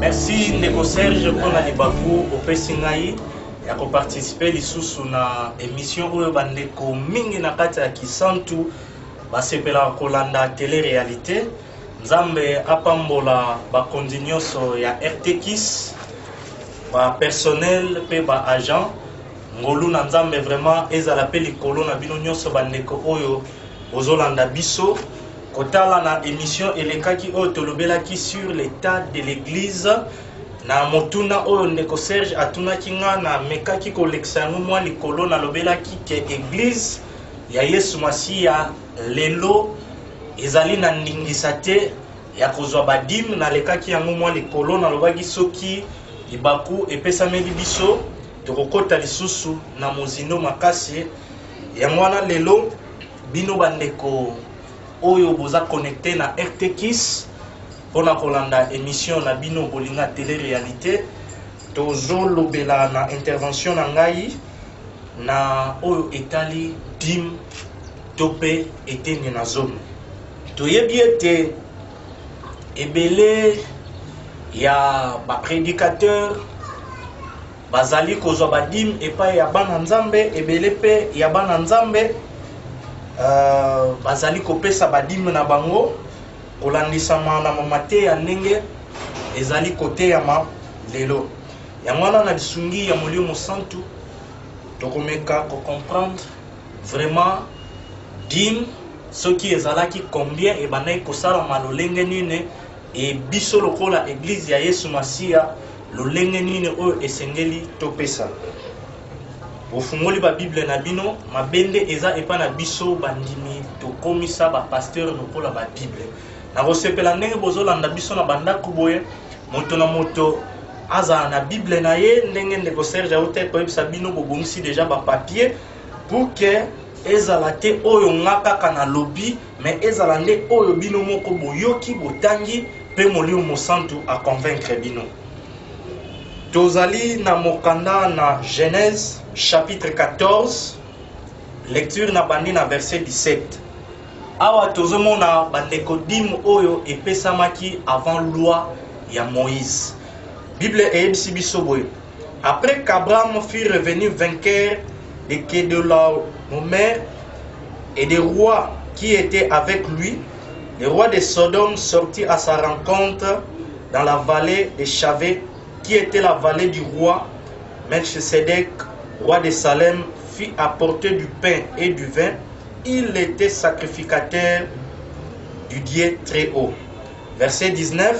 Merci Ndeko Serge pour la libaku au Pessingaï et à participer lisusu na émission oyo bandeko mingi na kati ya Kisantu basepela kolanda télé-réalité nzambe apambola bakondi nyonso ya RTKIS ba personnel pe ba agent ngolu na nzambe vraiment ezala pe likolo na bino nyonso bandeko oyo bozolanda biso kotala na émission elekaki oyo tolobelaki sur l'état de l'église na motuna oyo Ndeko Serge atunaki nga na mekaki kolekisa yango mwa likolo nalobelaki ke église ya Yesu Masiya lelo ezali na ndingisa te ya kozwa badim nalekaki yango mwa likolo nalobaki soki libaku epesameli biso tokokota lisusu na mozindo makasi yango wana lelo bino bandeko oyo boza connecté na RTKIS pona kolanda émission na bino bolinga télé-réalité tozolobela na intervention na ngai na oyo etali dim tope eteni na zone toyebi ete ebele ya baprédicateur bazali kozwa badim epai ya bana nzambe ebele pe ya bana nzambe bazali kopesa badim na bango kolandisama na mamate ya ndenge ezali kote ya ma lelo yango wana na lisungi ya Molimo Santu tokomeka comprendre vraiment dim soki ezalaki combien ebandaki kosalama lolenge nini e biso lokola église ya Yesu Masiya lolenge nini oyo esengeli topesa bofungoli ba Bible na bino mabende eza epa na biso bandimi tokomisa ba pasteur lokola ba Bible na kosepela ndenge bozolanda biso na bandako boye moto na moto aza na Bible na ye ndenge Ndeko Serge aute koyebisa bino bobongisi déjà ba papier pour que ezala te oyo nga kaka na lobi mais ezala nde oyo bino moko boyoki botangi pe Molimo Santu a convaincre bino. Tozali na mokanda na Genèse chapitre 14 lecture na bandi na verset 17 awa tozomona bandeko dim oyo epesamaki avant loi ya Moïse. Bible eyebisi biso boye après qu'Abraham fut revenu vainqueur de Kedorlaomer et des rois qui étaient avec lui, le roi de Sodome sortit à sa rencontre dans la vallée de Chavé, qui était la vallée du roi. Melchisedec, roi de Salem, fit apporter du pain et du vin. Il était sacrificateur du Dieu très haut. Verset 19,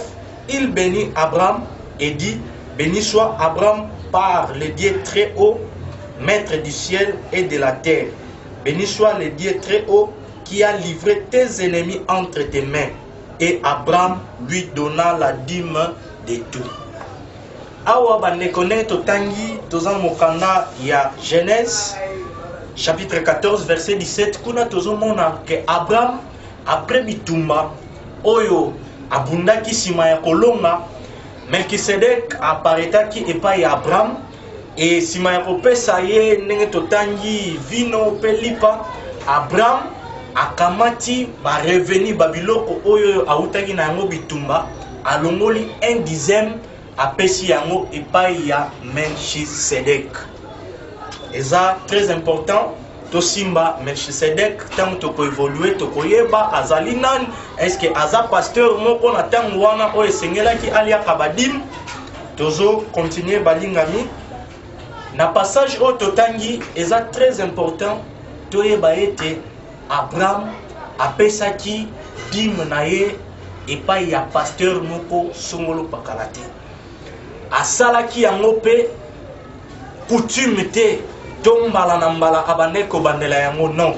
il bénit Abraham et dit, béni soit Abraham par le Dieu très haut, maître du ciel et de la terre. Béni soit le Dieu très haut qui a livré tes ennemis entre tes mains. Et Abraham lui donna la dîme de tout. Awa bandekone totangi toza mokanda ya Genèse chapitre 14 verset 17 kuna tozomona ke Abraham après bitumba oyo abundaki sima ya kolonga Melchisedec aparetaki epai ya Abraham et sima ya kopesa ye ndenge totangi vino pe lipa Abraham akamati ba reveni babiloko oyo autaki na yango bitumba alongoli 1/10 apesi yango epai ya Melchisedec. Eza très important to simba Melchisedec tant to évoluer to koyeba azali nani est-ce que aza pasteur moko na tango wana o esengelaki alia kabadim tozo continuer balingami na passage o totangi eza très important to yeba ete Abraham apesaki dim na ye epai ya pasteur moko songolo pakalate asalaki yango pe coutume te to mbala na mbala abande kobandela yango non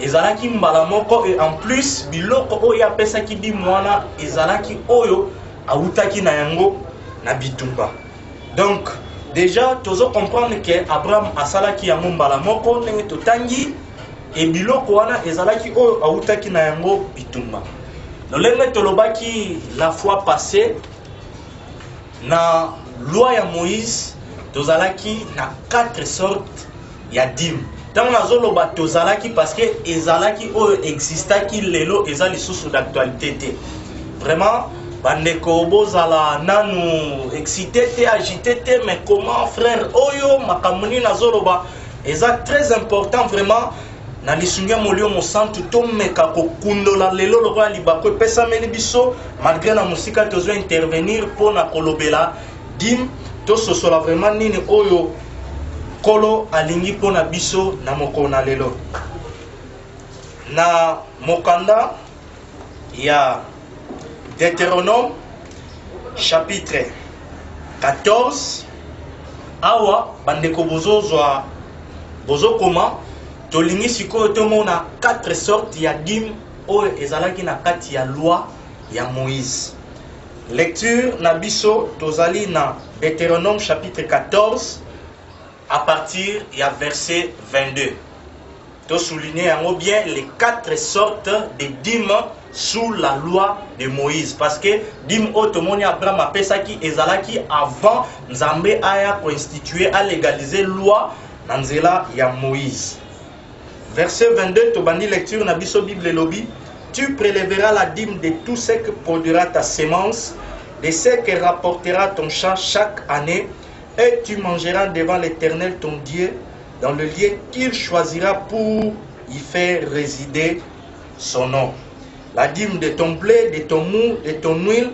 ezalaki mbala moko et en plus biloko oyo apesaki dim wana ezalaki oyo autaki na yango na bitumba. Donc déjà tozo comprendre que Abraham asalaki yango mbala moko ndenge totangi et biloko wana ezalaki oyo autaki na yango bitumba. Lolenge tolobaki la fois passée na loi ya Moïse tozalaki na 4 sortes ya dim. Tant nazoloba tozalaki parce que ezalaki oyo existaki lelo eza lisusu d'actualité te. Vraiment bandeko bozala nanu excité te agité te, mais comment frère oyo makamuni nazoloba eza très important vraiment na lisungia molio mosantu tomeka kokundola lelo lokola libako epesameli biso malgré na musika tozo intervenir pona kolobela dim tososola vraiment nini oyo kolo alingi pona biso na mokolo na lelo na mokanda ya Deutéronome chapitre 14 awa bandeko bozozwa bozokoma tolingi sikoyo tomona 4 sortes ya dîme oyo ezalaki na kati ya loi ya Moïse. Lecture na biso tozali na Deutéronome chapitre 14 à partir ya verset 22. To souligner yango bien les 4 sortes de dîmes sous la loi de Moïse, parce que dîme otomoni Abraham apesaki ezalaki avant Nzambe aya constituer à légaliser loi na nzela ya Moïse. Verset 22 tobandi lecture na biso Bible lobi, tu prélèveras la dîme de tout ce que produira ta sémence, de ce que rapportera ton champ chaque année, et tu mangeras devant l'Éternel ton Dieu dans le lieu qu'il choisira pour y faire résider son nom. La dîme de ton blé, de ton mou, de ton huile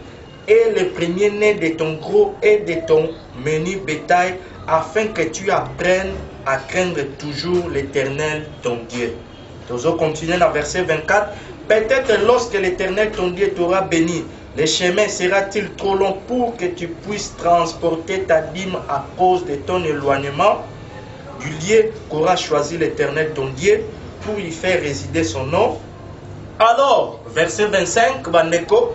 et le premier-né de ton gros et de ton menu bétail, afin que tu apprennes à craindre toujours l'Éternel ton Dieu. Nous allons continuer dans verset 24. Peut-être lorsque l'Éternel ton Dieu t'aura béni, le chemin sera-t-il trop long pour que tu puisses transporter ta dîme à cause de ton éloignement du lieu qu'aura choisi l'Éternel ton Dieu pour y faire résider son nom? Alors, verset 25, Bandeko,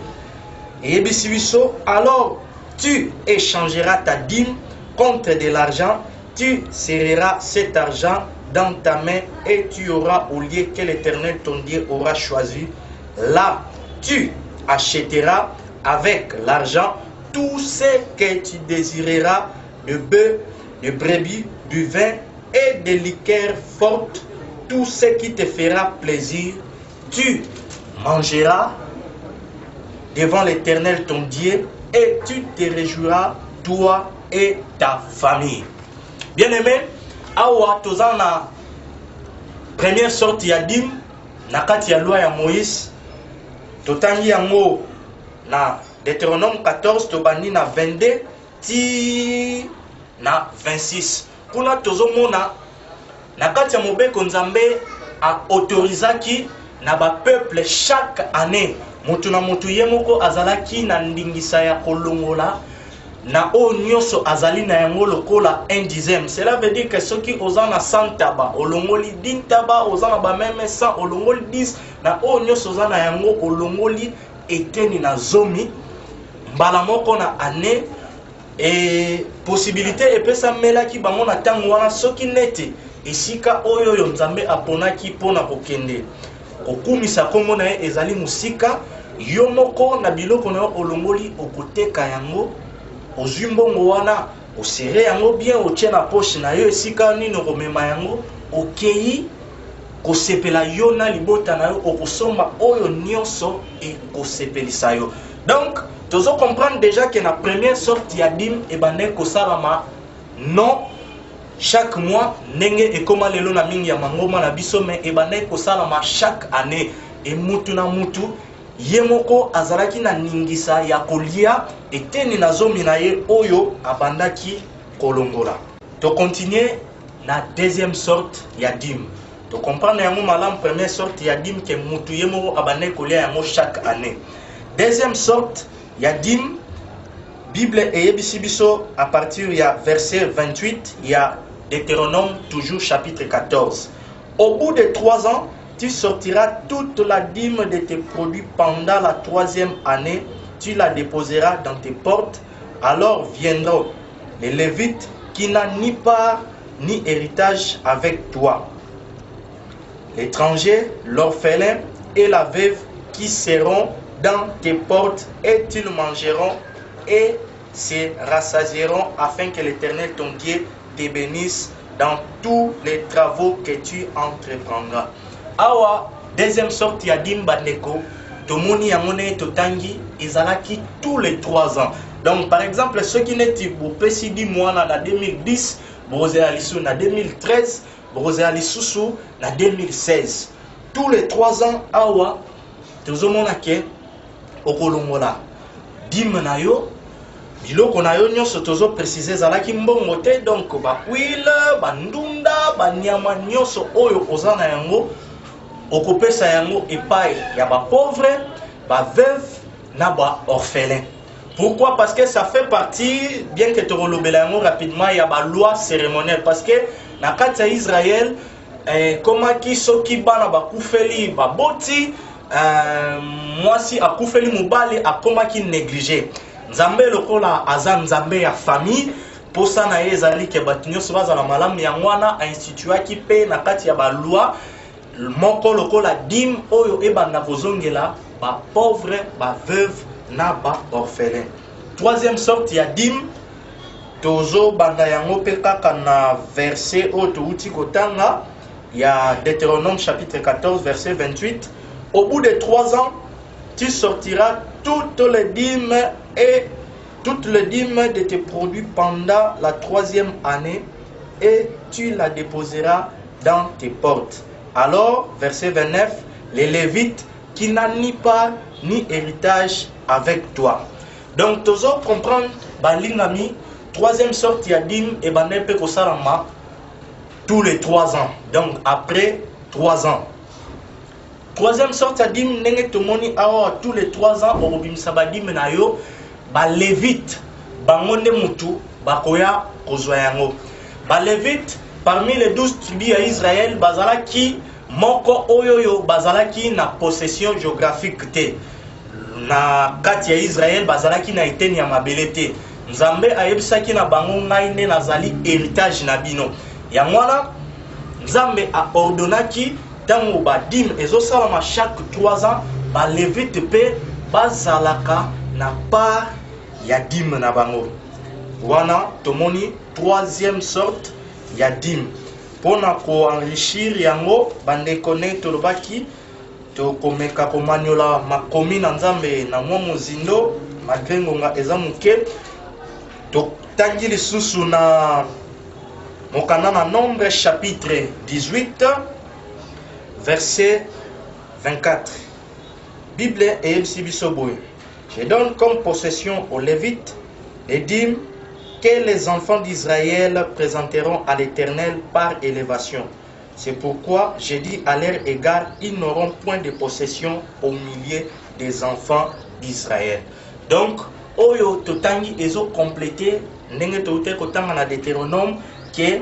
alors tu échangeras ta dîme contre de l'argent, tu serreras cet argent dans ta main et tu auras au lieu que l'Éternel ton Dieu aura choisi. Là, tu achèteras avec l'argent tout ce que tu désireras de bœuf, de brebis, du vin et des liqueurs fortes, tout ce qui te fera plaisir. Tu mangeras devant l'Éternel ton Dieu et tu te réjouiras, toi et ta famille. Bien-aimé, awa tozana première sorte ya dîme na kati ya loi ya Moïse, totangi yango na Deutéronome 14 tobandi na 22 ti na 26. Kuna tozomona na kati ya mobeko Nzambe a autorisaki na ba peuple chaque année mutu na mutu ye moko azalaki na ndingisa ya kolongola na o nyonso azali na yango lokola 1/10. Cela veut dire que soki ozana 100 taba olongoli 10 taba, ozana ba même 100 olongoli 10, na o nyonso ozana yango olongoli eteni na zomi mbala moko na année. Et possibilité epesa melaki bango na tango wana soki nete esika oyo yo Nzambe aponaki pona kokende kokumisa kombo na ye ezali musika, yo moko na biloko na yo olongoli okoteka yango, ozwi mbongo wana osere yango bien, otie na poche na yo esika nini komema yango, okei kosepela yo na libota na yo, okosomba oyo nyonso ekosepelisa yo. Donc tozo comprendre déjà que la première sorte ya dîme ebandé kosalama non chaque mois ndenge ekoma lelo na mingi ya mangoma na biso, mais ebandé kosalama chaque année. Et mutu na mutu ye moko azalaki na ningisa ya kolia eteni na zomi na ye oyo abandaki kolongola. To continuer na deuxième sorte ya dîme. To comprendre yango malam première sorte ya dîme que mutu ye moko abandé kolia yango chaque année. Deuxième sorte ya dîme, Bible et Biso à partir du verset 28, il y a Deutéronome toujours chapitre 14. Au bout de 3 ans, tu sortiras toute la dîme de tes produits pendant la 3e année, tu la déposeras dans tes portes, alors viendront les Lévites qui n'ont ni part ni héritage avec toi, l'étranger, l'orphelin et la veuve qui seront dans tes portes, et ils mangeront et se rassasieront afin que l'Éternel ton Dieu te bénisse dans tous les travaux que tu entreprendras. Awa deuxième sorte ya dîme bandeko tomoni yamone totangi ezalaki tous les 3 ans. Donc par exemple ceux qui n'étaient pas si 10 mois en 2010, Brosé Alissou en 2013, Brosé Alissou en 2016. Tous les 3 ans, awa, tout le monde a que okolongola. Dim na yo, biloko na yo nyonso tozo préciser zalaki mbongo te, donc ba huile, ba ndunda, ba nyama nyonso oyo ozana yango okopesa yango epai ya ba pauvre, ba veuve na ba orphelin. Pourquoi? Parce que ça fait partie, bien que tu relobela yango rapidement, il y a ba loi cérémonielle, parce que na kati ya Israël comment ki soki bana bakufeli baboti mwasi akufeli mobali akomaki négligé. Nzambe lokola aza nzambe ya famille, posa na ye ezali ke bato nyonso bazala malamu yango wana ainstituaki mpe na kati ya baloi moko lokola dîme oyo ebanda kozongela ba pauvre, ba veuve na ba orphelin. Troisième sorte ya dîme tozo banda yango mpe kaka na verset oyo touti kotanga ya Deutéronome chapitre 14 verset 28. Au bout de 3 ans, tu sortiras toutes les dîmes et toutes les dîmes de tes produits pendant la 3e année et tu la déposeras dans tes portes. Alors, verset 29, les Lévites qui n'ont ni part ni héritage avec toi. Donc, tu dois comprendre, balingami, 3e sorte ya dîme et banepe kosalama tous les 3 ans. Donc, après 3 ans. 3e sorte ya dîme, nenge tomoni awa tous les 3 ans, orobimisa ba dîme na yo, ba Lévite, bangonde mutu, bakoya kozwa yango. Ba Lévite, parmi les 12 tribus à Israël, bazalaki moko oyoyo, bazalaki na possession géographique te. Na kati ya Israël, bazalaki na eteni ya mabele te. Nzambe ayebisaki na bango ngai nde nazali héritage na bino. Yango wana Nzambe a ordonnaki tango ba dîme ezosalama chaque 3 ans, ba Lévite pe bazalaka na part ya dîme na bango. Wana tomoni 3e sorte ya dîme. Pona ko enrichir yango bandeko ne tolobaki to komeka komanyola makomi na Nzambe na mwa mozindo malgré ngonga eza muke to tangi lisusu na mokanda na Nombre chapitre 18 verset 24. Bible eyebisi biso boye. Je donne comme possession aux Lévites les dîmes que les enfants d'Israël présenteront à l'Éternel par élévation. C'est pourquoi j'ai dit à leur égard, ils n'auront point de possession au milieu des enfants d'Israël. Donc, oyo totangi ezo complété ndenge toute kotanga na Deutéronome que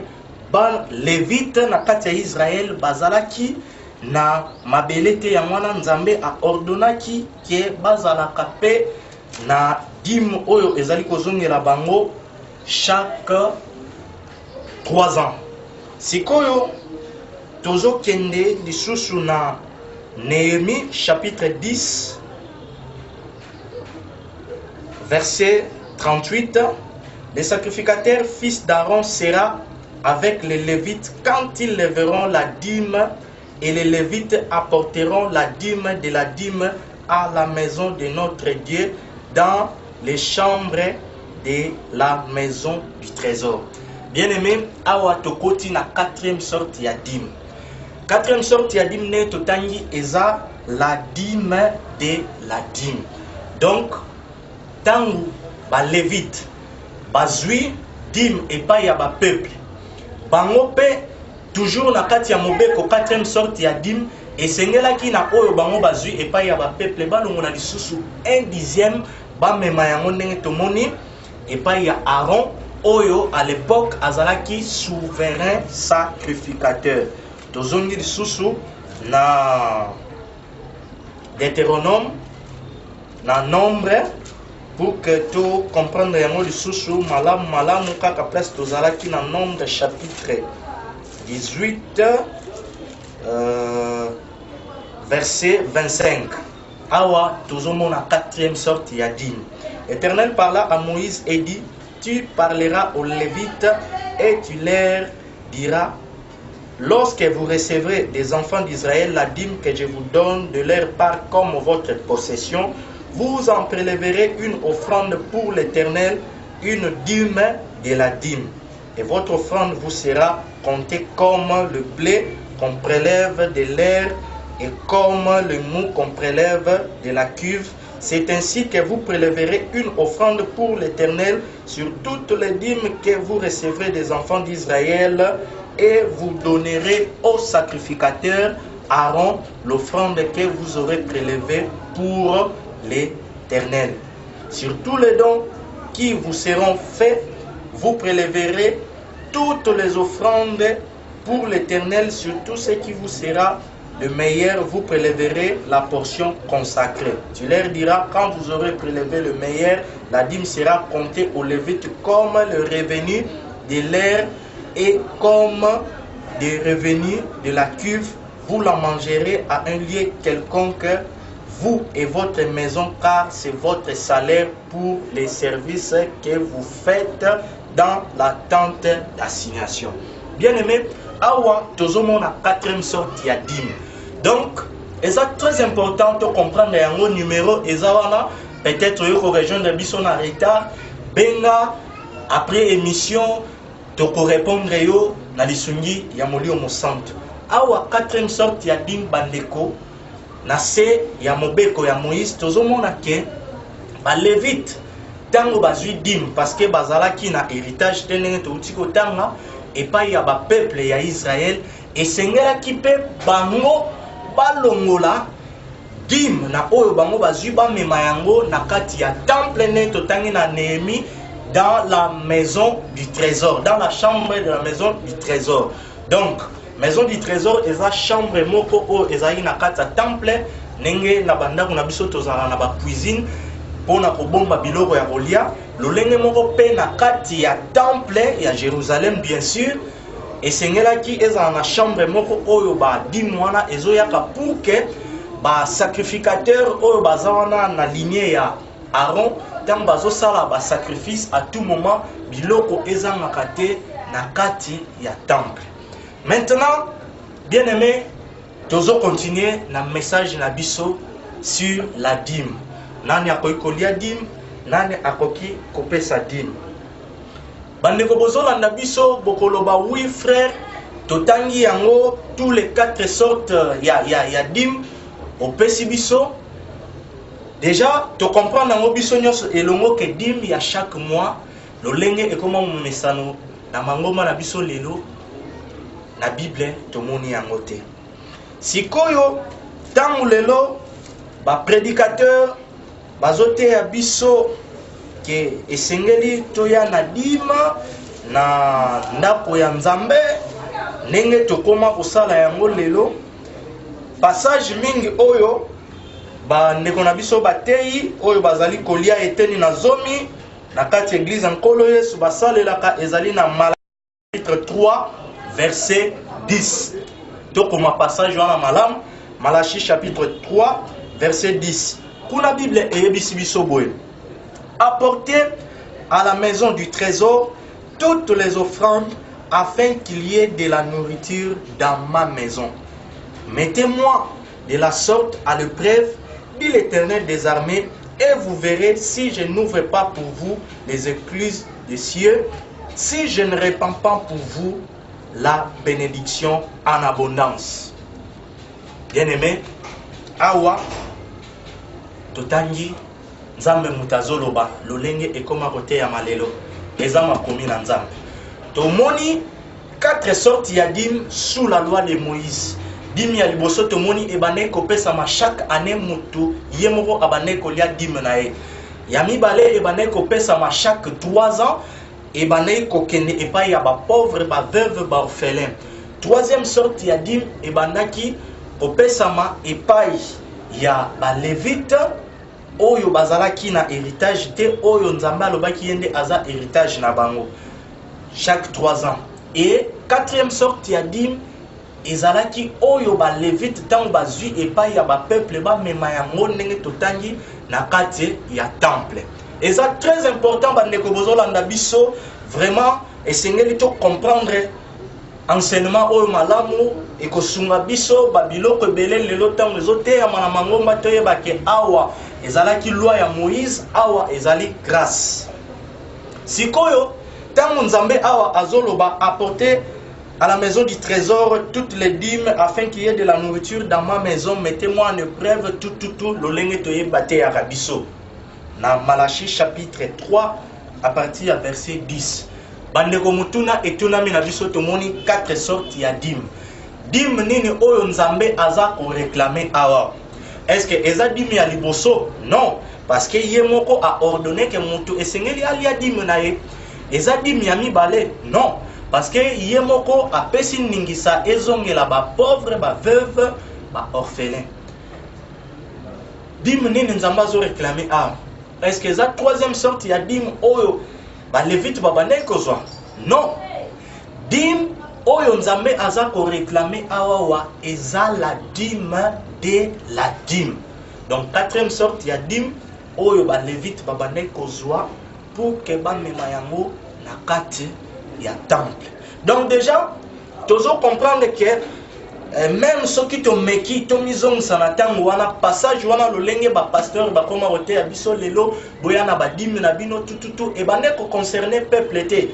ba Lévite na kati ya Israël bazalaki na mabele te ya mwana Nzambe a ordonnaki que bazalaka pe na dîme oyo ezali kozongela bango chaque 3 ans. Sikoyo tozo kende lisusu na Néhémie chapitre 10 verset 38. Les sacrificateurs fils d'Aaron sera avec les Lévites quand ils lèveront la dîme, et les Lévites apporteront la dîme de la dîme à la maison de notre Dieu dans les chambres de la maison du trésor. Bien-aimé, awa tokoti na 4e sorte ya dîme. 4e sorte ya dîme ne totangi eza la dîme de la dîme. Donc, tangu ba Lévite bazui dîme epai ya ba peuple. Bango pe toujours na kati ya mobeko 4e sorte ya dîme esengelaki na oyo bango bazui epai ya ba peuple balongo na lisusu 1/10 bamema yango ndenge tomoni epai ya Aaron oyo à l'époque azalaki souverain sacrificateur. Tozongi lisusu na Deutéronome na Nombre pour que tu comprendre yango lisusu malamu kaka place tozalaki na Nombre chapitre 18 verset 25. Awa tozomona 4e sorte ya dîme. L'Éternel parla à Moïse et dit: tu parleras aux Lévites et tu leur diras: lorsque vous recevrez des enfants d'Israël la dîme que je vous donne de leur part comme votre possession, vous en prélèverez une offrande pour l'Éternel, une dîme de la dîme. Et votre offrande vous sera comptée comme le blé qu'on prélève de l'air et comme le mou qu'on prélève de la cuve. C'est ainsi que vous prélèverez une offrande pour l'Éternel sur toutes les dîmes que vous recevrez des enfants d'Israël, et vous donnerez au sacrificateur Aaron l'offrande que vous aurez prélevée pour l'Éternel. Sur tous les dons qui vous seront faits, vous prélèverez toutes les offrandes pour l'Éternel. Sur tout ce qui vous sera le meilleur, vous prélèverez la portion consacrée. Tu leur diras, quand vous aurez prélevé le meilleur, la dîme sera comptée aux Lévites comme le revenu de l'air et comme des revenus de la cuve. Vous la mangerez à un lieu quelconque, vous et votre maison, car c'est votre salaire pour les services que vous faites dans la tente d'assignation. Bien aimé, awa tozomon la quatrième sorte ya dîme. Donc, c'est très important de comprendre un numéro ezawana. Peut-être que vous rejoindre bison en retard. Benga après émission, tu peux répondre yo na lisungi ya molio mo centre. Awa quatrième sorte ya dîme bandeko. Na se ya mobeko ya Moïse tozomona ke ba Lévite tango bazui dîme parce que bazalaki na héritage tenenge to utiko tanga et pas ya ba peuple ya Israël et sengelaki pe bango balongola dîme na oyo bango bazui ba mema yango na kati ya temple ne to tangi na Néhémie dans la maison du trésor, dans la chambre de la maison du trésor. Donc maison du trésor eza chambre moko o ezali na kati ya temple nenge na bandako na biso tozala na ba cuisine pona kobomba biloko ya kolia lolenge moko pe na kati ya temple ya Jérusalem bien sûr esengelaki ezala na chambre moko oyo ba dîme wana ezoyaka pour que ba sacrificateur oyo baza wana na lignée ya Aaron tant bazosala ba sacrifice à tout moment biloko ezangaka te na kati ya temple. Maintenant, bien aimé, nous allons continuer le message na biso sur la dîme. Nani akoki kolia dîme, nani akoki kopesa dîme. Bandeko bozolanda biso bokoloba oui frère, totangi yango tous les quatre sortes ya dîme opesi biso. Déjà, tu comprends nango biso nyonso elongo ke dîme ya chaque mois, lolenge ekoma momesano na mangoma na biso lelo. La Bible tomoni yango te. Sikoyo tangu lelo ba prédicateur bazote ya biso ke esengeli toya na dima na ndako ya Nzambe ndenge tokoma kosala yango lelo. Passage mingi oyo ba ndeko na biso batei oyo bazali kolia eteni na zomi na kati église nkolo Yesu basalelaka ezali na Malachie 3 verset 10. Donc, on passage dans la malam, Malachie chapitre 3, verset 10. Pour la Bible, apportez à la maison du trésor toutes les offrandes afin qu'il y ait de la nourriture dans ma maison. Mettez-moi de la sorte à l'épreuve, dit l'Éternel des armées, et vous verrez si je n'ouvre pas pour vous les écluses des cieux, si je ne répands pas pour vous la bénédiction en abondance. Bien-aimé, awa totangi nzambe mutazoloba lolenge ekoma kote ya malelo eza makomi na nzambe. Tomoni quatre sortes ya dîme sous la loi de Moïse. Dîme ya liboso tomoni ebane kopesama chaque année mutu ye moko abane kolia dîme na ye. Ya mibale ebane kopesama chaque 3 ans. Et banay kokene epai ya ba pauvre ba veuve ba orphelin. Troisième sorte ya dîme e bandaki opesama epai ya ba lévite oyo bazalaki na héritage te oyo Nzambe alobaki yende aza héritage na bango chaque 3 ans. Et quatrième sorte ya dîme ezalaki oyo ba lévite tango bazui epai ya ba peuple ba mema yango ndenge totangi na kati ya temple. Et ça très important bandeko bozolanda biso vraiment esengeli to comprendre enseignement oyo malamu ekosunga biso babiloko ebele lelo tango ezoteya mana mangomba toyeba ke awa ezalaki loi ya Moïse, awa ezali grâce. Sikoyo tango Nzambe awa azoloba apporter à la maison du trésor toutes les dîmes afin qu'il y ait de la nourriture dans ma maison, mettez-moi en épreuve tout lolenge toyebate ya rabiso. Na Malachie chapitre 3 à partir du verset 10. Bandeko mutuna etunami na biso tomoni 4 sortes ya dîmes. Dîme nini oyo Nzambe aza ko réclamer awa? Est-ce que eza dîme ya liboso? Non, parce que yemoko a ordonné que mutu esengeli alia dîme na ye. Eza dîme ya mibale? Non, parce que yemoko a pesi ningisa ezongela ba pauvre, ba veuve, ba orphelin. Dîme nini Nzambe azo réclamer awa? Est-ce que eza troisième sorte ya dîme oyo ba levite babane kozwa? Non. Dîme oyo Nzambe aza ko réclamer awa eza la dîme de la dîme. Donc quatrième sorte ya dîme oyo ba levite babane kozwa pour que ba mema yango na kati ya temple. Donc déjà tozo comprendre que même ceux qui te meki to mizong sana tango wana passage wana lolenge ba pasteur ba koma rote ya biso lelo boyana ba dîme na bino tout et bane ko concerner peuple te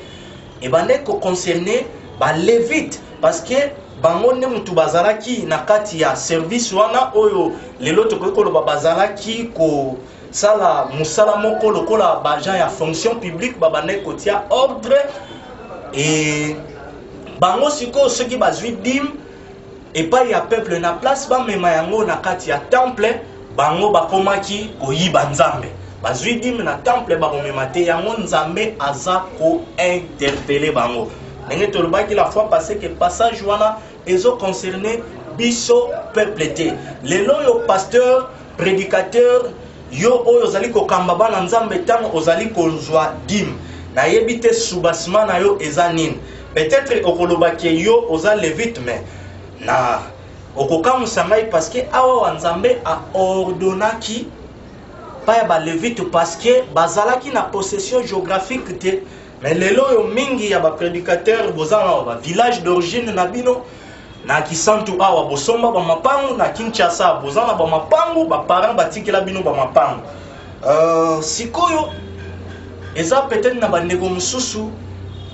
et bane ko concerner ba lévite parce que bango ne mutu bazalaki na kati ya service wana oyo lelo to ko lo bazalaki ko sala musala moko lokola ba gens ya fonction publique ba bane ko tia ordre et bango siko ceux qui bazui dîme et pas ya peuple na place ba mema yango na kati ya temple bango bakomaki koyiba Nzambe bazui dîme na temple ba komema te yango Nzambe aza ko interpeller bango ndenge tolobaki la fois passée que passage wana ezo concerner biso peuple te lelo yo pasteur prédicateur yo oyo ozali kokamba bana Nzambe tango ozali kozwa dîme na yebi te soubassement na yo eza nini peut-être okolobaki yo oza lévite mais na okokamusa ngai parce que awa Nzambe a ordonnaki pa ya ba levite parce que bazalaki na possession géographique te mais lelo yo mingi ya ba prédicateur bozana ba village d'origine na bino na Kisantu awa bosomba ba mapangu na Kinshasa bozana ba mapangu ba parents batikela bino ba mapangu sikoyo eza peut-être na bandeko mususu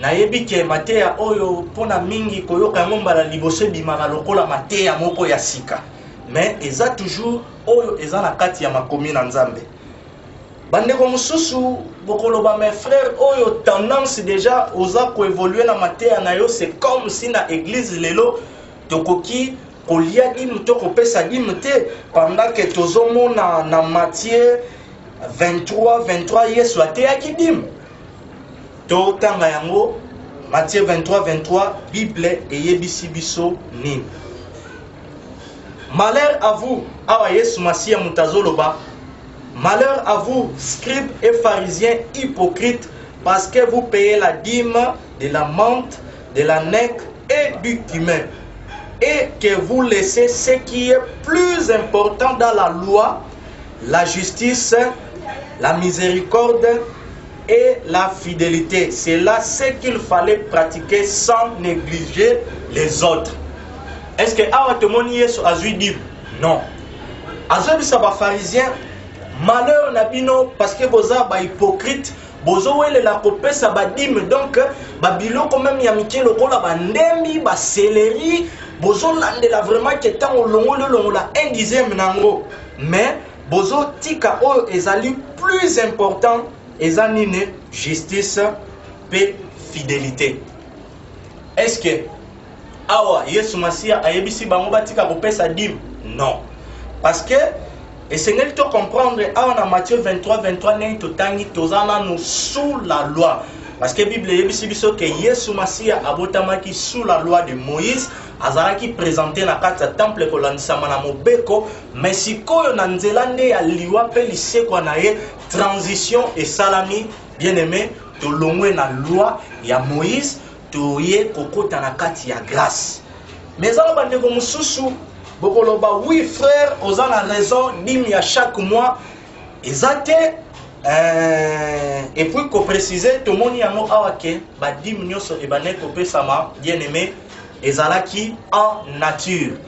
na yebi ke mateya oyo pona mingi koyoka yango mbala liboso bimaka lokola mateya moko ya sika mais eza toujours oyo eza na kati ya makomi na Nzambe bandeko mususu bokoloba mes frères oyo tendance déjà oza ko évoluer na mateya na yo c'est comme si na église lelo tokoki kolia dîme to kopesa dîme te pendant que tozomona na Matthieu 23 Yesu ateyaki dîme to tanga yango Matthieu 23 Bible eyebisi biso nini. Malheur à vous awa Yesu Masia mutazoloba malheur à vous scribes et pharisiens hypocrites parce que vous payez la dîme de la menthe, de la nègre et du cumin et que vous laissez ce qui est plus important dans la loi, la justice, la miséricorde et la fidélité. C'est là ce qu'il fallait pratiquer sans négliger les autres. Est-ce que awa temoni Yesu azui dîme? Non. Azui bisa ba pharisien malheur na bino parce que boza ba hypocrite bozo wele la kopesa ba dîme donc ba biloko même ya mike lokola ba ndembi ba céleri bozo landela vraiment que tant longo la 1/10 nango mais bozo tika oyo ezali plus important ezanine justice paix fidélité. Est-ce que awa Yesu Masia ayebisi bango batika kopesa dîme? Non, parce que essayez de comprendre awa na Matthieu 23 neni totangi tozana nous sous la loi parce que Bible yebisi biso que Yesu Masia abotamaki sous la loi de Moïse azalaki présenté na kati ya temple kolandisama na mobeko mais sikoyo na nzela nde ya liwa pe lisekwa na ye transition esalami bien aimé tolongwe na loi ya Moïse toye kokota na kati ya grâce mais ala bandeko mususu bokoloba oui frère oza na raison dîme ya chaque mois ezate et puis ko préciser tomoni yango awa ke ba dîme nyonso ebane kopesama bien aimé ezalaki en nature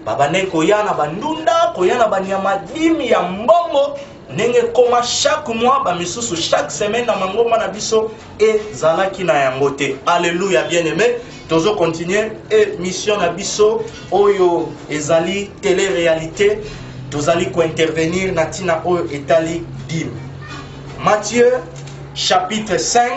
babane koya na bandunda koya na banyama dîme ya mbongo nenge koma chaque mois ba misusu chaque semaine na mangoma na biso ezalaki na yango te. Alléluia bien-aimé. Tozo continuer émission na biso oyo ezali télé-réalité. Tozali ko intervenir na tina oyo etali dim. Matthieu chapitre 5.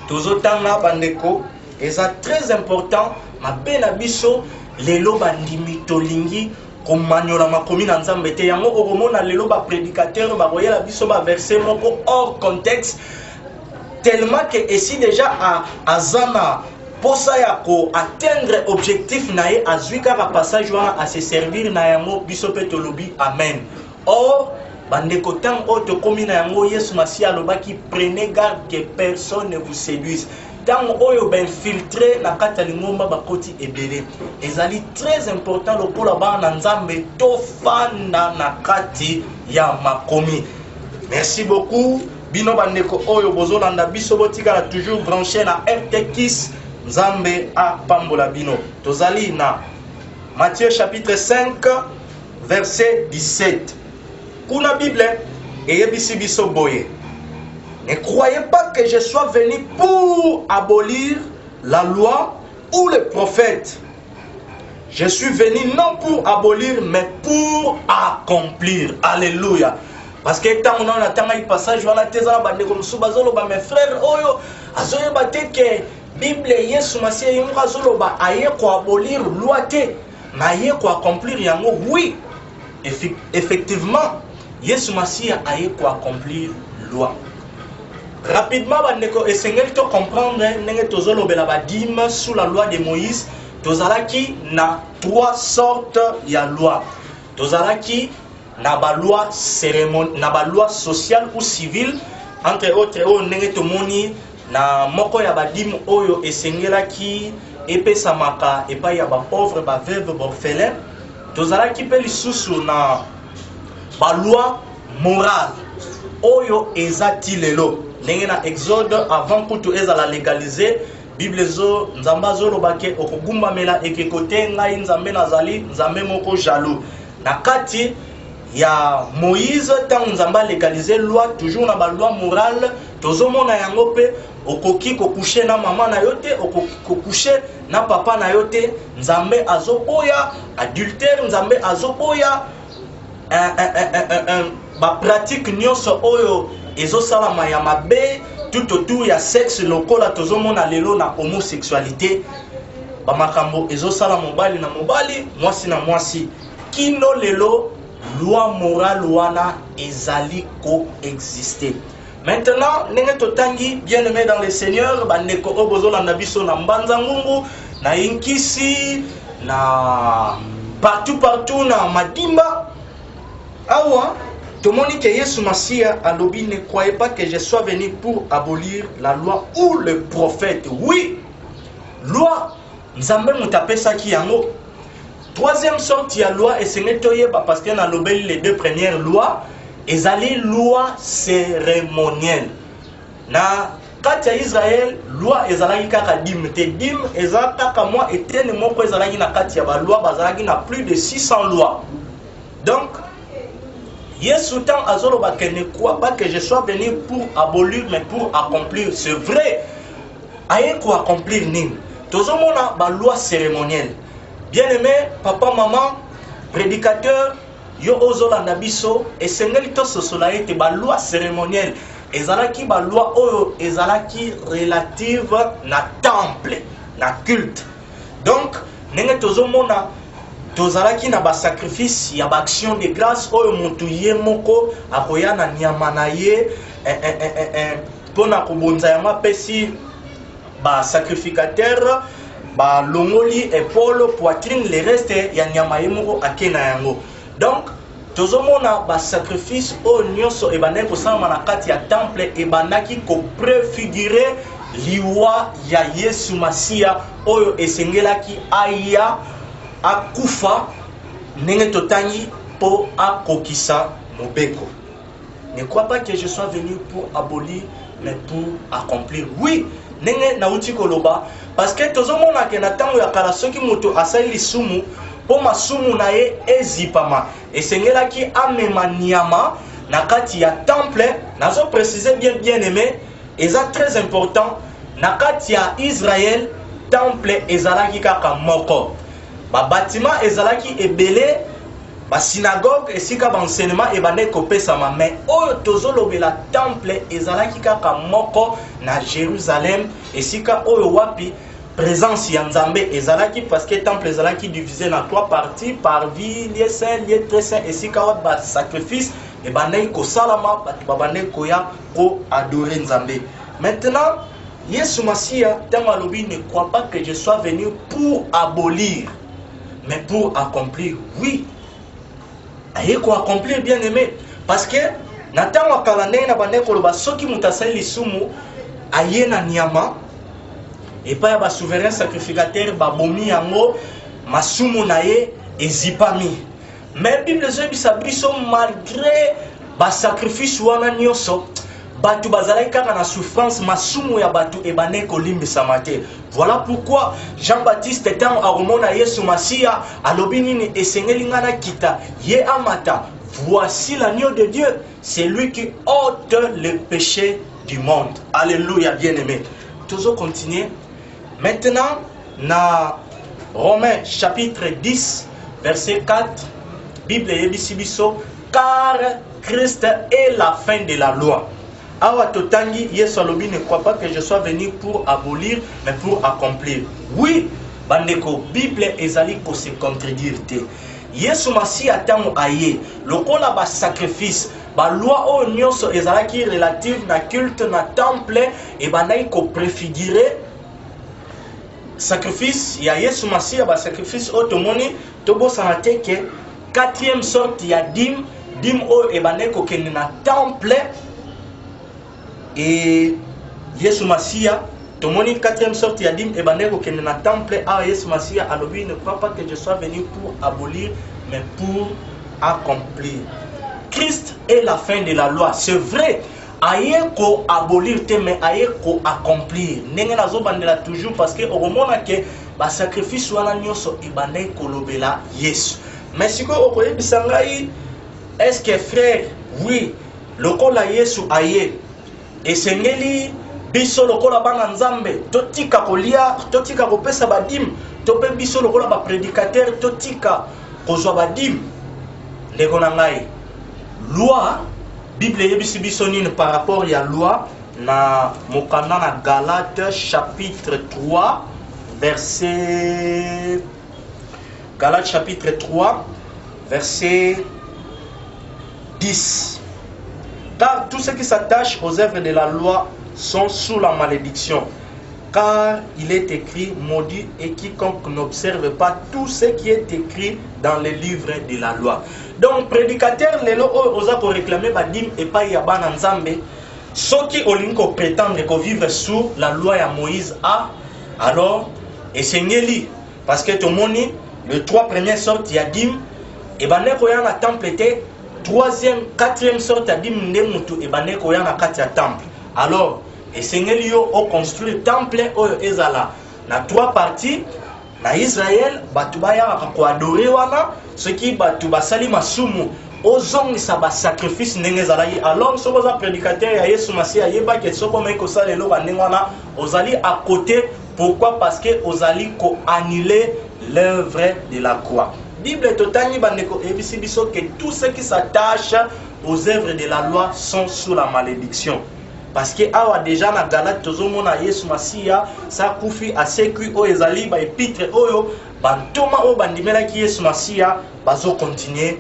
Tozo tanga bandeko eza très important mabe na biso lelo bandimi tolingi komanyola makomi na nzambe te yango okomona lelo ba prédicateur ba koyela biso ba verset moko hors contexte tellement que ici déjà azana posa ya ko atteindre objectif na ye azwi kaka passage wana a se servir na yango biso pe tolobi amen. Or bandeko tang o to komi na yango Yesu Masia alobaki prenez garde que personne ne vous séduise. Tant oyo ben filtré na kati ya lingomba bakoti ebele ezali très important lokola bana nzambe tofanda na kati ya makomi. Merci beaucoup bino bandeko oyo bozolanda biso botikala toujours branché na RTKIS nzambe a pambola bino. Tozali na Matthieu chapitre 5 verset 17. Kuna Bible eyebisi biso boye. Ne croyez pas que je sois venu pour abolir la loi ou les prophètes. Je suis venu non pour abolir, mais pour accomplir. Alléluia. Parce que tant on a tant de passages, on a des abandonnés comme Soubazolo, mes frères, oyo, azoye bate que Bible Yesu Masia yunga zolo ba aye ko abolir loi te, na aye ko accomplir yango. Oui, effectivement, Yesu Masia aye ko accomplir loi. Rapidement, bandeko esengeli to comprendre nenge tozolo bela badime sous la loi de Moïse. Tozalaki na trois sortes ya loi. Tozalaki na ba loi cérémonie, na ba loi sociale ou civile, entre autres o nenge tomoni na moko ya badime oyo esengelaki epesa maka epai ya ba pauvre ba veuve ba orphelin. Tozalaki pe lisusu na ba loi morale oyo ezati lelo. Nenge na Exode avant kutu ezala légaliser Bible zo nzamba zo lobake okugumba mela ekekote ngai nzambe nazali nzambe moko jaloux. Na kati ya Moïse tant nzamba légaliser loi toujours na ba loi morale tozomona yango pe okoki kokoucher na mama na yote okoki kokoucher na papa na yote nzambe azoboya adultère nzambe azoboya ba pratique nyonso oyo ezosala ya mabe tout autour ya sexe lokola tozomona lelo na homosexualité ba makambo ezosala mobali na mobali mwasi na mwasi kino lelo loi morale wana ezali ko exister. Maintenant ndenge totangi bien-aimé dans le Seigneur bandeko obozolanda biso na mbanza ngungu na inkisi na partout na madimba awa tomoni que Yesu Masia alobi ne croyez pas que je sois venu pour abolir la loi ou le prophète. Oui, loi nzambe mutapesaki yango. Troisième sorte ya loi esengetoyeba parce que na lobeli les deux premières lois ezali loi cérémonielle. Na kati ya Israël loi ezalaki kaka dîme te dîme ezala kaka moi etene moko ezalaki na kati ya ba loi bazalaki na plus de 600 lois. Donc Yesu tant azolo ba ne croit pas que je sois venu pour abolir mais pour accomplir. C'est vrai. Aye ko accomplir nim. Tozomona ba loi cérémonielle. Bien-aimé, papa, maman, prédicateur, yo ozolanda biso esengeli to sosola ete ba loi cérémonielle ezalaki ba loi oyo ezalaki relative na temple, na culte. Donc, nenge tozomona tozalaki na ba sacrifice ya ba action de grâce oyo mutu ye moko akoya na nyama na ye pona kobonza yango apesi ba sacrificateur ba longoli épaule poitrine le reste ya nyama ye moko akena yango. Donc tozomona ba sacrifice oyo nyonso ebandaki kosalama na kati ya temple ebandaki ko préfigurer liwa ya Yesu Masia oyo esengelaki aya akufa ndenge totangi po akokisa mobeko. Ne crois pas que je sois venu pour abolir mais pour accomplir. Oui, ndenge nauti koloba parce que tozomona ke na tango ya kala soki moto asali lisumu po masumu na ye ezipama esengelaki amema nyama na kati ya temple. Nazo préciser bien aimé, eza très important, na kati ya Israël temple ezalaki kaka moko, ba bâtiment ezalaki ebele, ba synagogue esika ba enseignement ebane kopesama, mais oyo tozolobela temple ezalaki kaka moko na Jérusalem, esika oyo wapi présence ya Nzambe ezalaki, parce que temple ezalaki divisé na 3 parties, parvis, lieu saint, lieu très saint, esika wapi ba sacrifice ebane ko salama, batu babane koya ko adorer Nzambe. Maintenant Yesu Masia tant alobi ne crois pas que je sois venu pour abolir mais pour accomplir. Oui, aye ko accomplir, bien aimé, parce que na tango kalane na bane ko loba soki mutasali lisumu aye na nyama et pas ya ba souverain sacrificateur ba bomi yango masumu na ye ezipami. Mais Bible zebisa biso malgré ba sacrifice wana nyoso batu bazalaki kaka na souffrance, masumu ya batu ebane kolimbisama te. Voilà pourquoi Jean-Baptiste tant aromona Yesu Masia alobi nini esengeli ngana kita ye amata, voici l'agneau de Dieu, c'est lui qui ôte le péché du monde. Alléluia, bien-aimé. Toujours continuer. Maintenant na Romains chapitre 10 verset 4, Bible yebisi biso car Christ est la fin de la loi. Awa totangi Yesu alobi ne crois pas que je sois venu pour abolir mais pour accomplir. Oui, bandeko, Bible ezali ko se contredire te. Yesu Masia tango aye lokola ba sacrifice ba loi o nyonso ezalaki relative na culte na temple e banai ko préfigurer sacrifice ya Yesu Masia, ba sacrifice o tomoni tobo sanate ke 4e sorte ya dim o e banai ko kende na temple. Et Yesu Masia, tout le monde 4e sorte ya dim ebaneko kende na temple. Ah, Yesu Masia alobi ne crois pas que je sois venu pour abolir mais pour accomplir. Christ est la fin de la loi. C'est vrai, aye ko abolir te mais aye ko accomplir. Ndenge nazo bandela toujours parce que oromona ke ba sacrifice wana nyoso ebane kolobela Yesu. Mais siko okoyebisa ngai, est-ce que frère, oui, lokola Yesu aye esengeli biso lokola bana Nzambe totika kolia, totika kopesa badim, tope biso lokola ba prédicateur totika kozwa badim. Ndeko na ngai, loi Bible yebisi biso nini par rapport ya loi na mokanda na Galates chapitre 3 verset Galates chapitre 3 verset 10. Car tous ceux qui s'attachent aux œuvres de la loi sont sous la malédiction. Car il est écrit, maudit et quiconque n'observe pas tout ce qui est écrit dans le livre de la loi. Donc, prédicateur, les lois osa pour réclamer badim et pas yabana nzambe. Ceux qui olinko prétendent vivre sous la loi de Moïse a, alors, et seigneli, parce que tout le monde, les 3 premières sortes yadim, et ben na temple était 3e, 4e sorte ya dim nde mutu ebane koya na kati ya temple. Alors, esengeli yo o construire temple oyo ezala na 3 parties. Na Israël, batu bayaka ko adorer wana, ce qui batu basali masumu ozongisa ba sacrifice ndenge ezalaki. Alors, soko za prédicateur ya Yesu Masia yeba ke soko mai ko sala eloko ndenge wana ozali à côté. Pourquoi? Parce que ozali ko annuler l'œuvre de la croix. Bible totani bandeko ebisi biso que tous ceux qui s'attachent aux œuvres de la loi sont sous la malédiction. Parce que awa déjà na Galate tozomona Yesu Masia sa kufi asekui o ezali ba épître oyo bantoma o bandimela ki Yesu Masia bazo continuer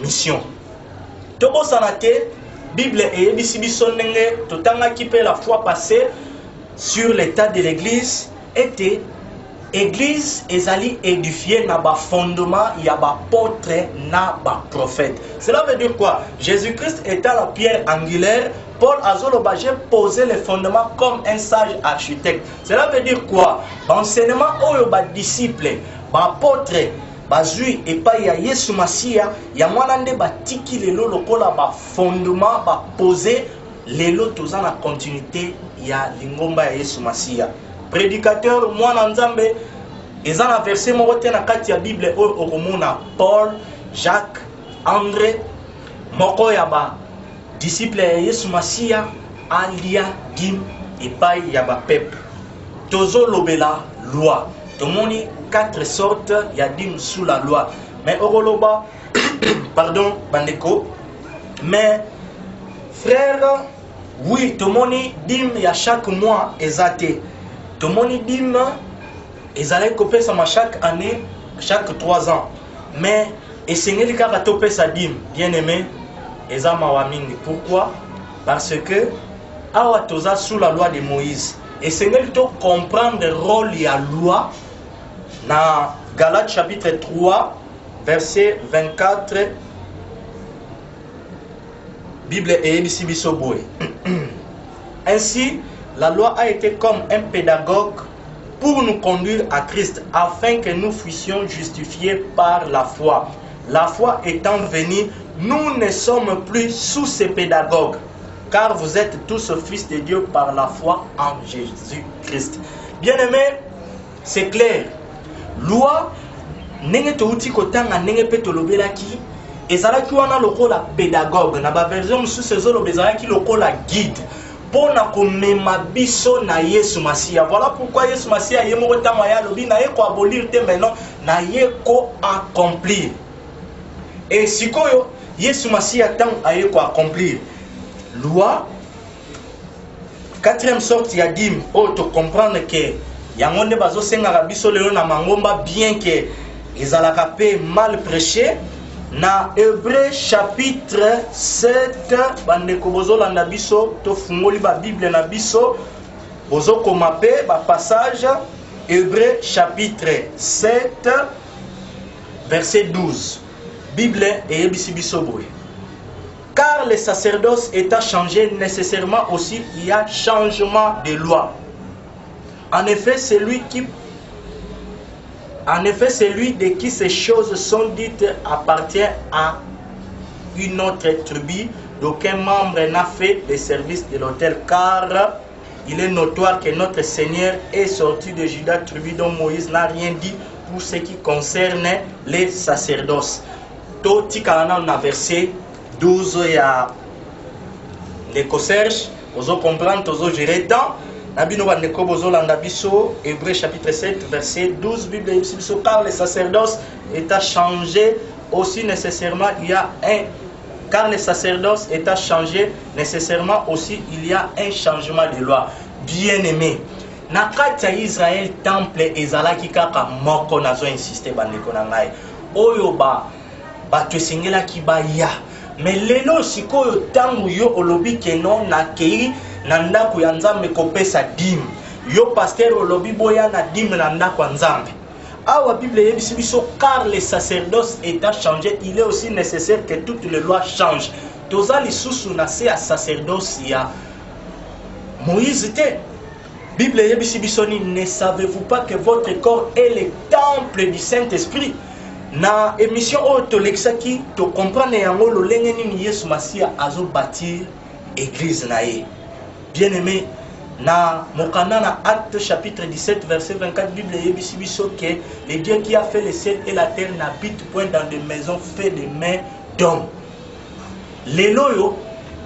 mission. Tobo sanate Bible ebisi biso ndenge totanga ki pe la fois passée sur l'état de l'église était Église ezali édifiée na ba fondement ya ba apôtre na ba prophète. Cela veut dire quoi? Jésus-Christ étant la pierre angulaire, Paul azoloba j'ai posé les fondements comme un sage architecte. Cela veut dire quoi? Enseignement oyo ba disciple, ba apôtre, ba zui et pas ya Yesu Masia, ya mwana nde ba tiki lelo lokola ba fondement ba poser lelo toza na continuité ya lingomba ya Yesu Masia. Prédicateur mwana nzambe Et ça, le verset, moi, je dans la Bible, au Paul, Jacques, André, moko yaba, disciple Yesu Masia, alia, dim, et pas yaba peuple. Tozo lobela, loi. Tout le monde 4 sortes, il y a dim sous la loi. Mais Oroloba, pardon, Bandeko, mais frère, oui, tout le monde dim, il y a chaque mois, exacté. Tout le monde dim, ils allaient couper ça chaque année, chaque 3 ans. Mais, et c'est ce qui a topé sa dim, bien aimé, et ça m'a waming. Pourquoi? Parce que, awa toza sous la loi de Moïse. Et c'est ce qui comprendre le rôle de la loi, dans Galates chapitre 3, verset 24, Bible et Ebisoboé. Ainsi, la loi a été comme un pédagogue pour nous conduire à Christ, afin que nous fussions justifiés par la foi. La foi étant venue, nous ne sommes plus sous ces pédagogues, car vous êtes tous fils de Dieu par la foi en Jésus-Christ. Bien-aimés, c'est clair. Loi, nenge to uti kotanga nenge pe to lobelaki, ezalaki wana lokola pédagogue, na ba version sous ces eaux lobezalaki lokola guide. Pour na komema biso na Yesu Masia. Voilà pourquoi Yesu Masia ye moko tama ya lobi na ye ko abolir te maintenant na ye ko accomplir. Et sikoyo Yesu Masia tant a ye ko accomplir. Loi 4e sorte ya dim o to comprendre que yango nde bazo senga biso lelo na mangomba bien que ezalaka pe mal prêché. Na Hébreu chapitre 7, bandeko bozolanda biso to fungoli ba Bible na biso bozo komape ba passage Hébreu chapitre 7 verset 12. Bible et yebisi biso boye. Car le sacerdoce étant changé, nécessairement aussi il y a changement de loi. En effet, celui de qui ces choses sont dites appartient à une autre tribu. D'aucun membre n'a fait le service de l'autel, car il est notoire que notre Seigneur est sorti de Juda, tribu dont Moïse n'a rien dit pour ce qui concerne les sacerdoces. Toti Kalana na verset 12 ya Neko Serge, ozo comprendre, ozo gérer temps. Nabino bandeko bozolanda biso, Hébreu chapitre 7 verset 12, Bible biso, car le sacerdoce est à changer aussi nécessairement il y a un car le sacerdoce est à changer nécessairement aussi il y a un changement de loi. Bien-aimé, na kati ya Israël temple ezalaki kaka moko nazo insister bandeko na ngai. Oyo ba bato esengelaki baya. Mais lelo sikoyo tangu yo olobi keno na kei na ndako ya Nzambe kopesa dim. Yo pasteur olobi boya na dim na ndako ya Nzambe. Awa Bible yebisi biso car le sacerdoce est à changer, il est aussi nécessaire que toutes les lois changent. Toza lisusu na se ya sacerdoce ya Moïse te. Bible yebisi biso ni ne savez-vous pas que votre corps est le temple du Saint-Esprit? Na émission oto lexaki to comprendre yango lolenge nini Yesu Masia azo bâtir église na ye. Bien-aimé, na mokanda na Acte chapitre 17 verset 24, Bible yebisi biso que le Dieu qui a fait le ciel et la terre n'habite point dans des maisons faites de mains d'hommes. Lelo yo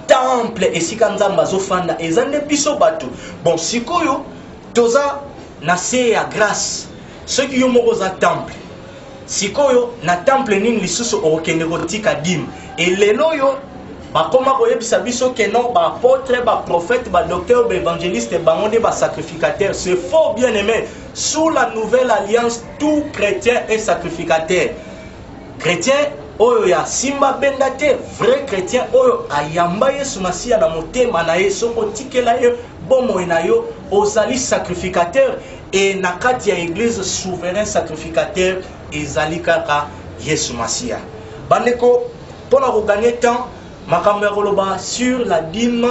temple esika Nzambe azofanda ezande biso bato. Bon sikoyo toza na se ya grâce. Ceux qui yo moko za temple. Sikoyo na temple nini lisusu okende kotika dim. Et lelo yo bakoma koyebisa biso que non ba apôtre, ba prophète, ba docteur, ba évangéliste, ba monde ba sacrificateur. C'est faux, bien aimé. Sous la nouvelle alliance, tout chrétien est sacrificateur. Chrétien oyo ya simba bendate, vrai chrétien oyo ayamba Yesu Masia na motema na ye soko tikela ye bomo na yo ozali sacrificateur. Et na kati ya église souverain sacrificateur ezali kaka Yesu Masia. Bandeko pona ko gagner temps makambo ya koloba sur la dîme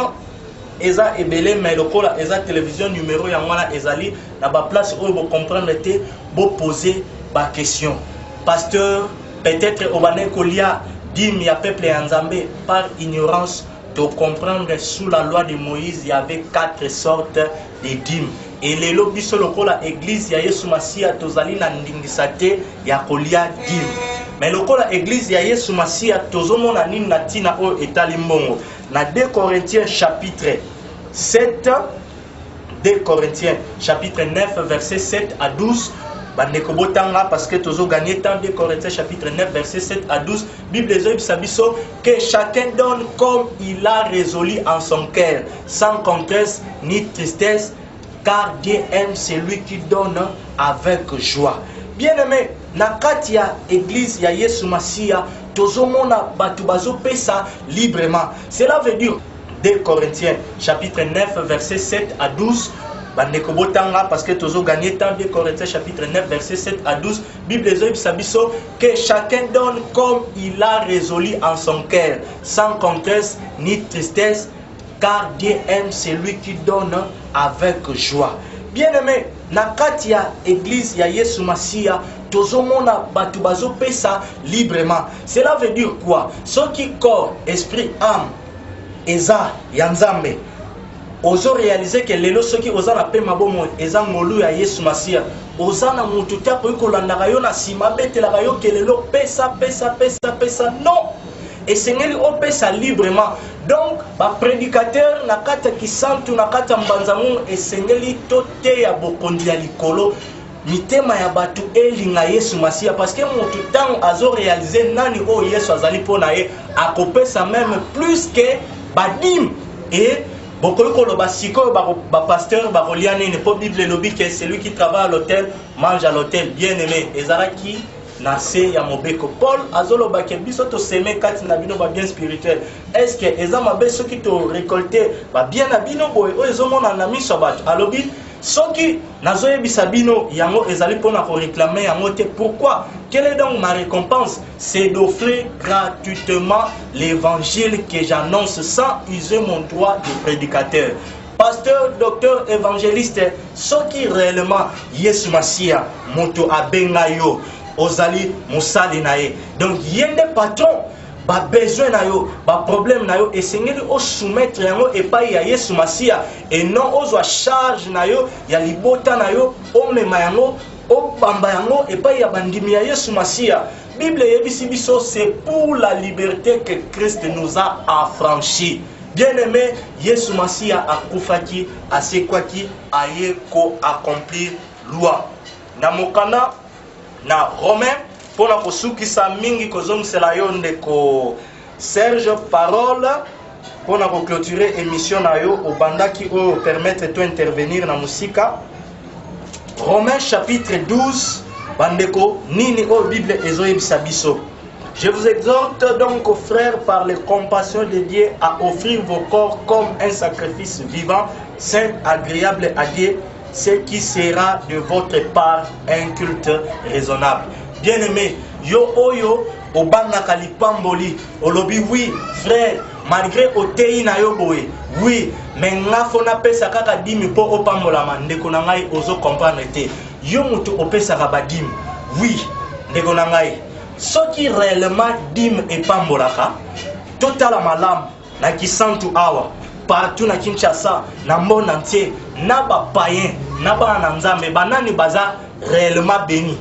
eza ebele mais lokola eza télévision numéro ya mwana ezali na ba place oyo bo comprendre te bo poser ba question. Pasteur peut-être obane kolia dîme ya peuple ya Nzambe par ignorance de comprendre sous la loi de Moïse il y avait 4 sortes de dîmes. et lelo biso lokola église ya Yesu Masia tozali na ndingisa te ya kolia dîme. Mais lokola église ya Yesu Masia tozomona nini na tina oyo etali mbongo. Na 2 Corinthiens chapitre 7, 2 Corinthiens chapitre 9 verset 7 à 12. Bandeko botanga parce que tozo gagné temps. 2 Corinthiens chapitre 9 verset 7 à 12. Bible ezoyi biso que chacun donne comme il a résolu en son cœur, sans contrainte ni tristesse, car Dieu aime celui qui donne avec joie. Bien-aimé, na kati ya église ya Yesu Masia tozomona batu bazopesa librement. Cela veut dire 2 Corinthiens chapitre 9 verset 7 à 12. Bandeko botanga parce que tozo gagné temps. 2 Corinthiens chapitre 9 verset 7 à 12. Bible ezoyi biso que chacun donne comme il a résolu en son cœur, sans contrainte ni tristesse, car Dieu aime celui qui donne avec joie. Bien-aimé, na kati ya église ya Yesu Masia tozomona batu bazopesa librement. Cela veut dire quoi? Ceux qui corps, esprit, âme eza ya Nzambe ozo réaliser que lelo soki oza na pe mabomo eza ngolu ya Yesu Masia oza na mutu ta ko kolandaka yo na sima betelaka yo ke lelo pesa non. Et Seigneur opesa librement. Donc ba prédicateur na kata kisantu na kata mbanzamu et Seigneur tote ya bokondi ya likolo mitema ya batu elinga Yesu Masia parce que mutu tango azo réaliser nani o Yesu azali pona ye akopesa même plus que badim. Et beaucoup de siko ba pasteur ba reliane ne pas Bible lobby que celui qui travaille à l'hôtel mange à l'hôtel. Bien aimé ezaraki na se ya mobeko Paul azolo ba ke biso to semer kati na bino ba bien spirituel. Est-ce que ezama beso ki to récolter ba bien na bino boy o ezomona na miso ba alobi soki nazoyebisa bino yango ezali pona ko réclamer yango te. Pourquoi? Quelle est donc ma récompense? C'est d'offrir gratuitement l'évangile que j'annonce sans user mon droit de prédicateur. Pasteur, docteur, évangéliste, soki réellement Yesu Masia moto abenga yo ozali musali na ye. Donc yende patron ba besoin na yo, ba problème na yo, et Seigneur o soumettre yango epai ya Yesu Masia et non ozwa charge na yo ya libota na yo o mema yango o bamba yango epai ya bandimi ya Yesu Masia. Bible yebisi biso c'est pour la liberté que Christ nous a affranchis. Bien-aimé, Yesu Masia akufaki asekwaki aye ko accomplir loi. Na mokana na Romain pour la kosukisa mingi kozongisela yo ndeko Serge parole pour la clôturer émission na yo obandaki o permettre to intervenir na musika. Romains chapitre 12 bandeko nini o Bible ezoyebisa biso. Je vous exhorte donc, frères, par les compassions de Dieu, à offrir vos corps comme un sacrifice vivant, saint, agréable à Dieu, ce qui sera de votre part un culte raisonnable. Bien-aimé, yo oyo obanga kalipamboli, olobi oui, frère, malgré otei na yo boye, oui, mais nga fona pesa kaka dimi po opambola ndeko na ngai ozo comprendre te. Yo mutu opesa ka badim, oui, ndeko na ngai. Ce qui réellement dim et pambolaka, total malam, na kisantu awa, partout na Kinshasa, na monde entier, na ba païen, na ba nanzambe, banani baza réellement béni.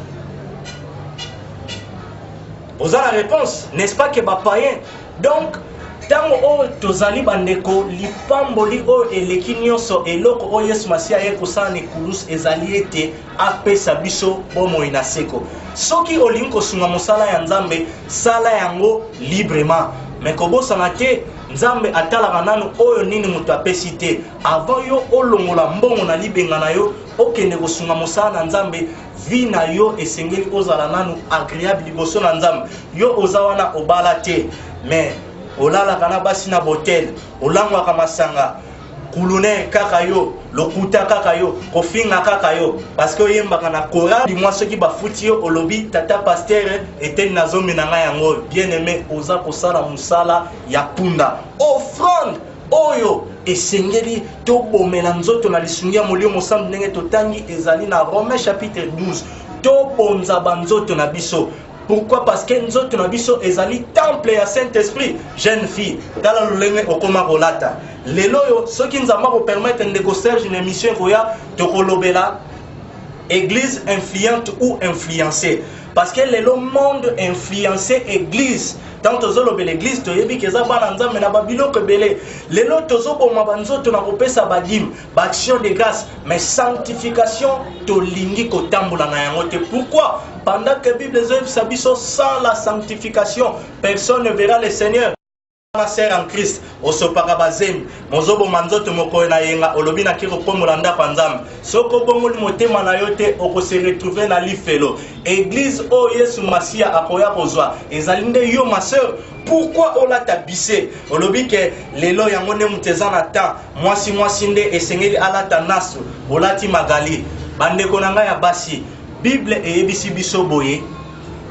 Vous avez la réponse, n'est-ce pas que ba païen? Donc, tango o tozali bandeko lipamboli o eleki nyonso eloko o Yesu Masia ye kosana kulus ezali ete apesa biso bomo inaseko. Soki olingi kosunga mosala ya Nzambe sala yango librement, mais kobosana te Nzambe atalaka nanu oyo nini mutu apesi te. Avant yo olongola mbongo na libenga na yo okende kosunga mosala na Nzambe, vi na yo esengeli ozala nanu agréable liboso na Nzambe. Yo ozawana obala te, mais olala kana basi na botel, olangwa kamasanga, kulune kaka yo, lokuta kaka yo, kofinga kaka yo, parce que yemba kana kora di moi ceux qui bafuti yo olobi tata pasteur était nazomi na nga yango. Bien aimé oza kosala musala ya punda. Offrande oyo esengeli to bomela nzoto na lisungia molio mosambu ndenge totangi ezali na Romains chapitre 12. To bonza banzoto na biso. Pourquoi? Parce que nzoto na biso ezali temple ya Saint-Esprit. Jeune fille, tala lulenge okoma kolata. lelo yo soki nzamba ko permettre ndeko Serge une émission koya tokolobela église influente ou influencée parce que lelo monde influencé église tant tozolobe l'église toyebi keza bana nzambe na babiloko ebele lelo tozoboma banzoto na kopesa badim baaction de grâce mais sanctification tolingi kotambola na yango te. Pourquoi? Pendant que Bible ezoyebisa biso sans la sanctification personne ne verra le Seigneur. Sœur en Christ osopaka bazemi mozobo manzoto moko na yenga olobi na kiro pomola ndako nzambe soko bongoli motema na yo te okose retrouver na lifelo église o Yesu Masia akoya kozwa ezali nde yo ma sœur. Pourquoi olata bise olobi ke lelo yango nde muteza na temps mwasi nde esengeli alata nasu olati magali bandeko na ngai ya basi Bible eyebisi biso boye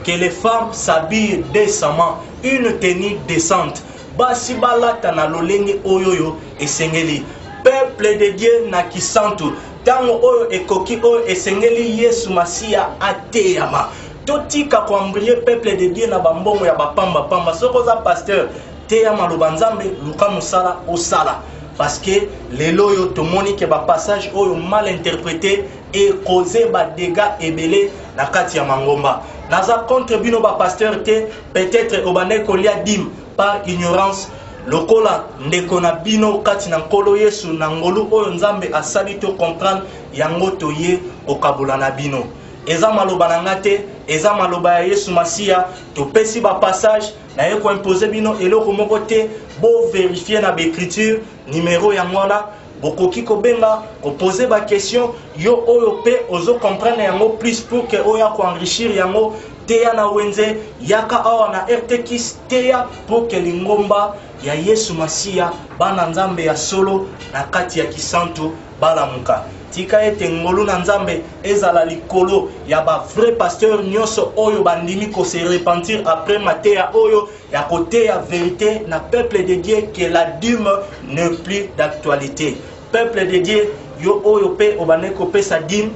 que les femmes s'habillent décemment une tenue décente basi balata na lolenge oyoyo esengeli peuple de Dieu na kisantu tango oyo ekoki oyo esengeli Yesu Masia ateyama totika kwambrie peuple de Dieu na bambongo ya bapamba soko za pasteur teyama lobanzambe luka musala osala parce que lelo yo tomoni ke ba passage oyo mal interprété et causé ba dégâts ebele na kati ya mangomba naza contre bino ba pasteur te peut-être obane kolia dim par ignorance lokola ndeko na bino kati na nkolo Yesu na ngolu oyo nzambe asali to comprendre yango toye okabula na bino eza maloba na ngate eza maloba ya Yesu Masia topesi ba passage na ye ko imposer bino eloko moko te bo vérifier na l'écriture numéro ya ngwana bokoki kobenga ko poser ba question yo oyo pe ozo comprendre yango plus pour que oya ko enrichir yango teya na wenze yaka awa na RTKIS teya pour que lingomba ya Yesu Masia bana nzambe ya solo na kati ya kisantu balamuka tika ete ngolu na nzambe ezala likolo ya ba vrai pasteur nyonso oyo bandimi ko se repentir après mateya oyo ya côté ya vérité na peuple de Dieu que la dîme n'est plus d'actualité. Peuple de Dieu yo oyo pe obane ko pesa dîme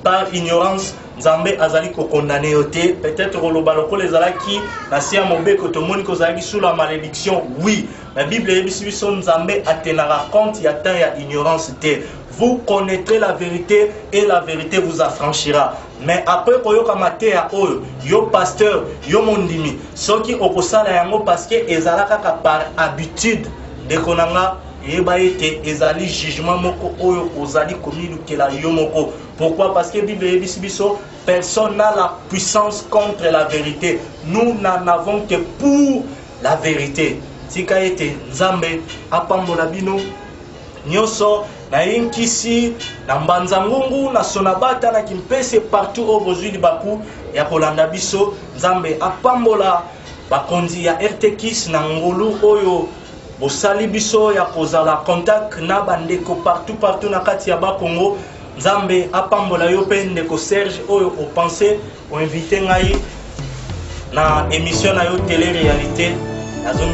par ignorance nzambe azali ko condamner yote peut-être koloba lokole ezalaki na sia mobeko tomoni ko zalaki sous la malédiction oui la Bible ebisi biso nzambe atenara compte ya temps ya ignorance te. Vous connaîtrez la vérité et la vérité vous affranchira. Mais après koyoka mateya oyo yo pasteur yo mondimi soki okosala yango parce que ezalaka par habitude de konanga yeba ete ezali jugement moko oyo ozali komilukela yo moko. Pourquoi? Parce que Bible ebisi biso personne n'a la puissance contre la vérité. Nous n'en avons que pour la vérité. Tika ete nzambe apambola bino nyonso na inkisi na mbanza ngungu na sonabata na kimpese partout au bozuli baku ya kolanda biso nzambe apambola bakonzi ya RTKIS na ngolu oyo bosali biso ya kozala contact na bandeko partout na kati ya bakongo nzambe apambola yo pe ndeko Serge oyo opense o invité ngai na émission na yo télé réalité na zone